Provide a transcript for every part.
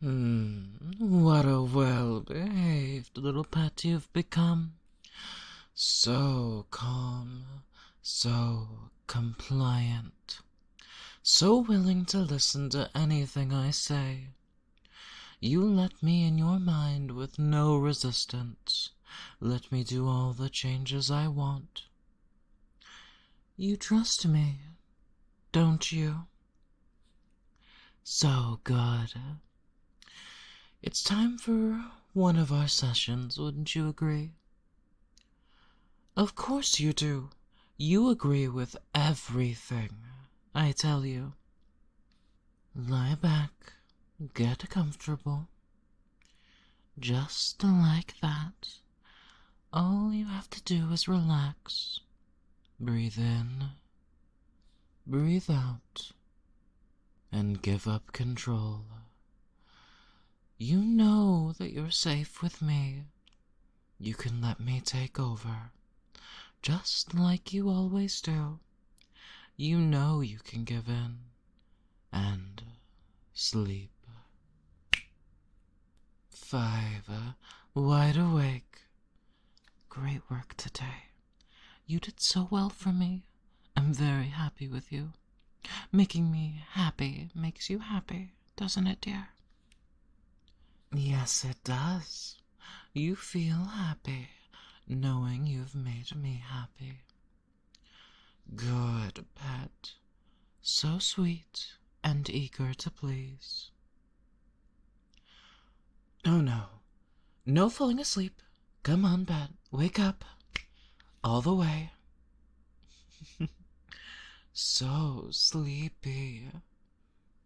What a well-behaved little pet you've become. So calm, so compliant, so willing to listen to anything I say. You let me in your mind with no resistance. Let me do all the changes I want. You trust me, don't you? So good. It's time for one of our sessions, wouldn't you agree? Of course you do. You agree with everything I tell you. Lie back, get comfortable. Just like that. All you have to do is relax. Breathe in, breathe out, and give up control. You know that you're safe with me. You can let me take over, just like you always do. You know you can give in and sleep. 5, wide awake. Great work today. You did so well for me. I'm very happy with you. Making me happy makes you happy, doesn't it, dear? Yes, it does. You feel happy, knowing you've made me happy. Good pet. So sweet and eager to please. Oh no. No falling asleep. Come on, pet. Wake up. All the way. So sleepy.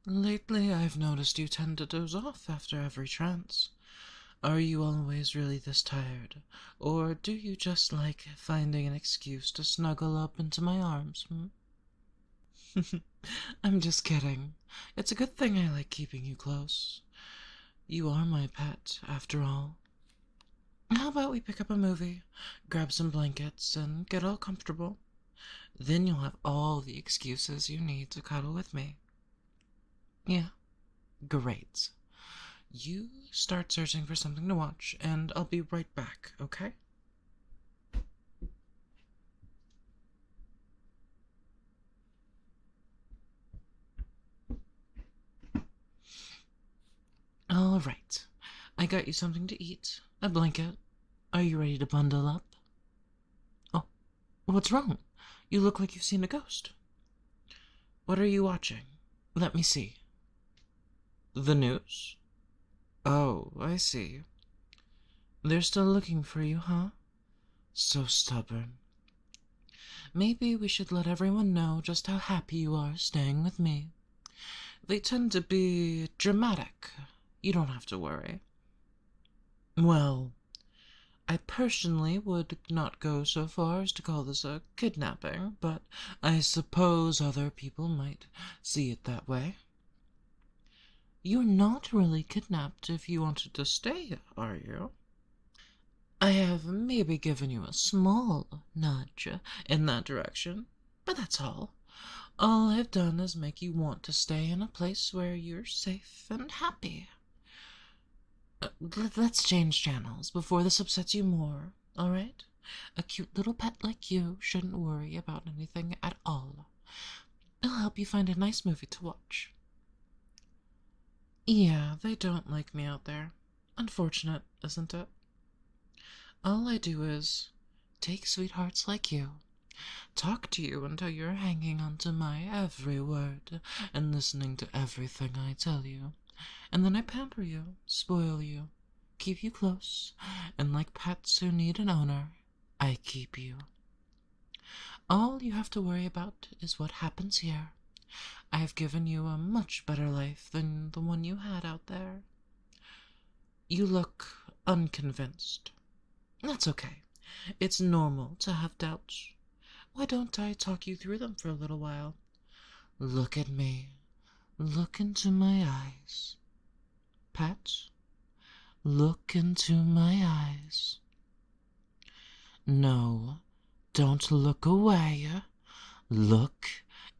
Lately, I've noticed you tend to doze off after every trance. Are you always really this tired? Or do you just like finding an excuse to snuggle up into my arms? I'm just kidding. It's a good thing I like keeping you close. You are my pet, after all. How about we pick up a movie, grab some blankets, and get all comfortable? Then you'll have all the excuses you need to cuddle with me. Yeah, great. You start searching for something to watch, and I'll be right back, okay? All right. I got you something to eat, a blanket. Are you ready to bundle up? Oh, what's wrong? You look like you've seen a ghost. What are you watching? Let me see. The news? Oh, I see. They're still looking for you, huh? So stubborn. Maybe we should let everyone know just how happy you are staying with me. They tend to be dramatic. You don't have to worry. Well, I personally would not go so far as to call this a kidnapping, but I suppose other people might see it that way. You're not really kidnapped if you wanted to stay, are you? I have maybe given you a small nudge in that direction, but that's all. All I've done is make you want to stay in a place where you're safe and happy. Let's change channels before this upsets you more, all right? A cute little pet like you shouldn't worry about anything at all. I'll help you find a nice movie to watch. Yeah, they don't like me out there. Unfortunate, isn't it? All I do is take sweethearts like you, talk to you until you're hanging onto my every word and listening to everything I tell you. And then I pamper you, spoil you, keep you close, and like pets who need an owner, I keep you. All you have to worry about is what happens here. I've given you a much better life than the one you had out there. You look unconvinced. That's okay. It's normal to have doubts. Why don't I talk you through them for a little while? Look at me. Look into my eyes. Pet, look into my eyes. No, don't look away. Look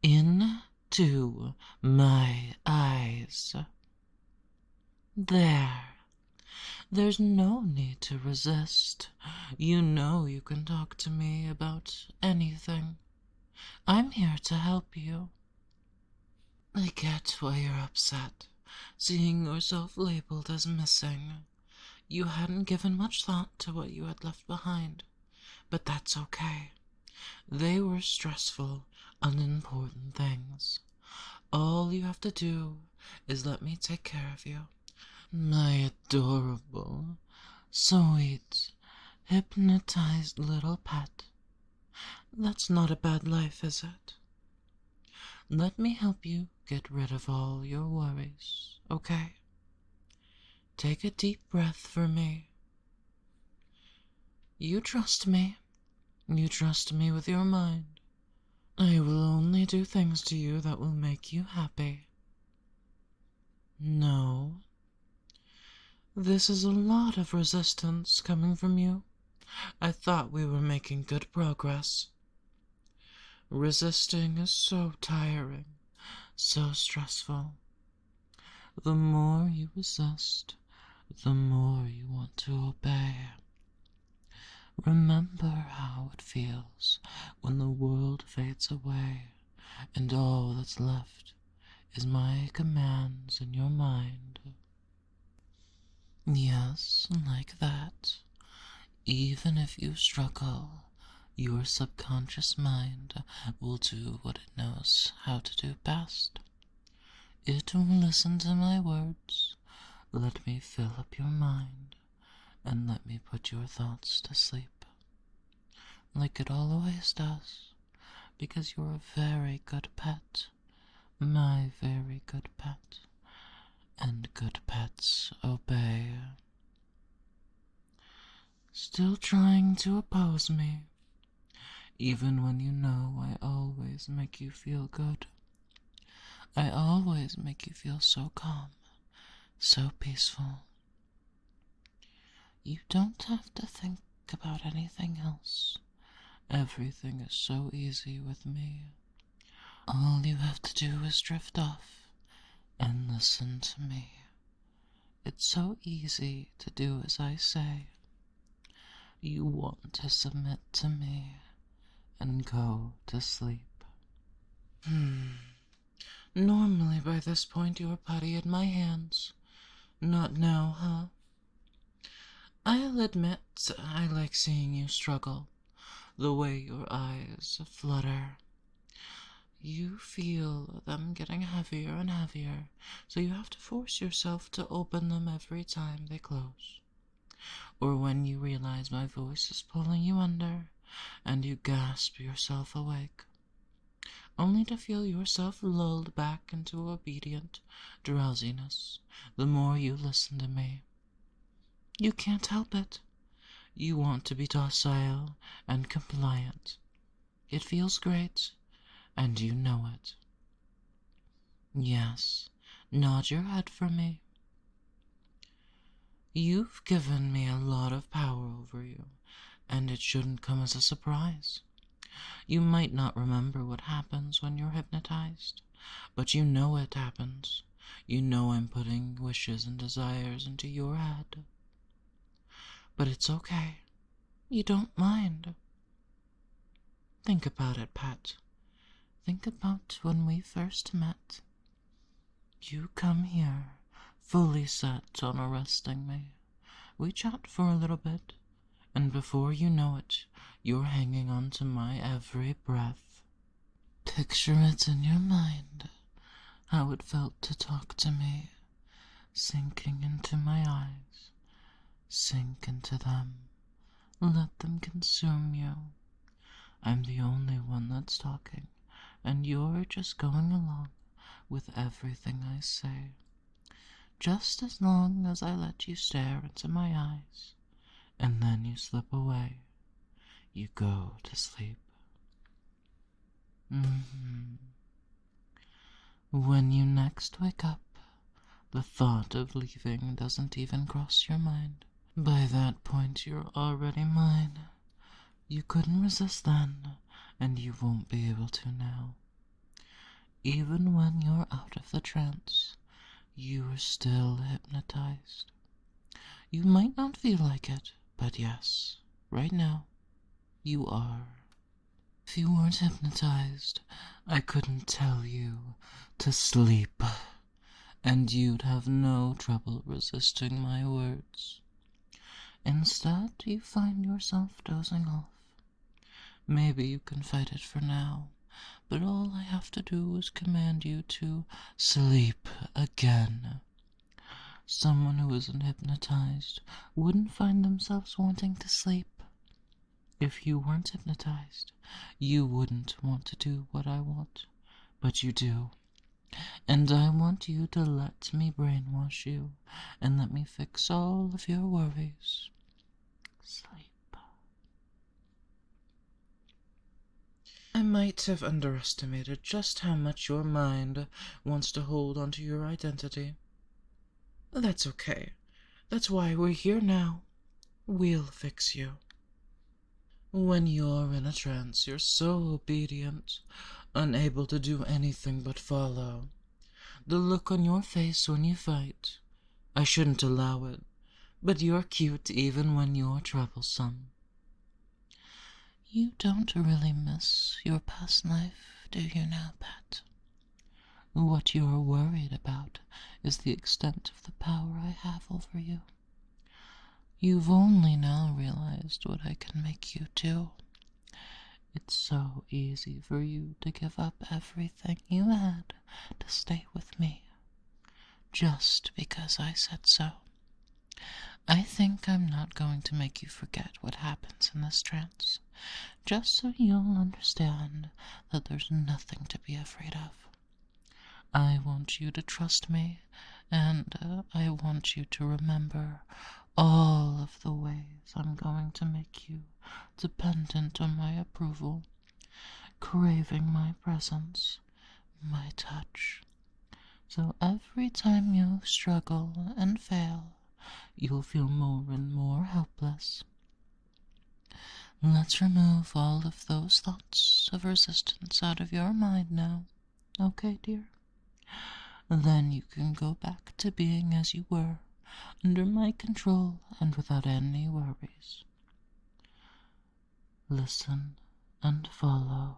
into my eyes. There. There's no need to resist. You know you can talk to me about anything. I'm here to help you. I get why you're upset, seeing yourself labeled as missing. You hadn't given much thought to what you had left behind, but that's okay. They were stressful, unimportant things. All you have to do is let me take care of you. My adorable, sweet, hypnotized little pet. That's not a bad life, is it? Let me help you get rid of all your worries, okay? Take a deep breath for me. You trust me. You trust me with your mind. I will only do things to you that will make you happy. No. This is a lot of resistance coming from you. I thought we were making good progress. Resisting is so tiring, so stressful. The more you resist, the more you want to obey. Remember how it feels when the world fades away and all that's left is my commands in your mind. Yes, like that. Even if you struggle, your subconscious mind will do what it knows how to do best. It will listen to my words. Let me fill up your mind, and let me put your thoughts to sleep. Like it always does, because you're a very good pet. My very good pet. And good pets obey. Still trying to oppose me, even when you know I always make you feel good. I always make you feel so calm, so peaceful. You don't have to think about anything else. Everything is so easy with me. All you have to do is drift off and listen to me. It's so easy to do as I say. You want to submit to me and go to sleep. Normally by this point you are putty in my hands. Not now, huh? I'll admit I like seeing you struggle, the way your eyes flutter. You feel them getting heavier and heavier, so you have to force yourself to open them every time they close. Or when you realize my voice is pulling you under, and you gasp yourself awake, only to feel yourself lulled back into obedient drowsiness the more you listen to me. You can't help it. You want to be docile and compliant. It feels great, and you know it. Yes, nod your head for me. You've given me a lot of power over you, and it shouldn't come as a surprise. You might not remember what happens when you're hypnotized, but you know it happens. You know I'm putting wishes and desires into your head. But it's okay. You don't mind. Think about it, Pat. Think about when we first met. You come here, fully set on arresting me. We chat for a little bit, and before you know it, you're hanging on to my every breath. Picture it in your mind, how it felt to talk to me, sinking into my eyes. Sink into them. Let them consume you. I'm the only one that's talking, and you're just going along with everything I say. Just as long as I let you stare into my eyes, and then you slip away. You go to sleep. When you next wake up, the thought of leaving doesn't even cross your mind. By that point, you're already mine. You couldn't resist then, and you won't be able to now. Even when you're out of the trance, you are still hypnotized. You might not feel like it, but yes, right now, you are. If you weren't hypnotized, I couldn't tell you to sleep, and you'd have no trouble resisting my words. Instead, you find yourself dozing off. Maybe you can fight it for now, but all I have to do is command you to sleep again. Someone who isn't hypnotized wouldn't find themselves wanting to sleep. If you weren't hypnotized, you wouldn't want to do what I want, but you do. And I want you to let me brainwash you and let me fix all of your worries. Sleep. I might have underestimated just how much your mind wants to hold onto your identity. That's okay. That's why we're here now. We'll fix you. When you're in a trance, you're so obedient, unable to do anything but follow. The look on your face when you fight, I shouldn't allow it, but you're cute even when you're troublesome. You don't really miss your past life, do you now, Pet? What you're worried about is the extent of the power I have over you. You've only now realized what I can make you do. It's so easy for you to give up everything you had to stay with me, just because I said so. I think I'm not going to make you forget what happens in this trance, just so you'll understand that there's nothing to be afraid of. I want you to trust me, and I want you to remember all of the ways I'm going to make you dependent on my approval, craving my presence, my touch. So every time you struggle and fail, you'll feel more and more helpless. Let's remove all of those thoughts of resistance out of your mind now, okay, dear? Then you can go back to being as you were, under my control and without any worries. Listen and follow.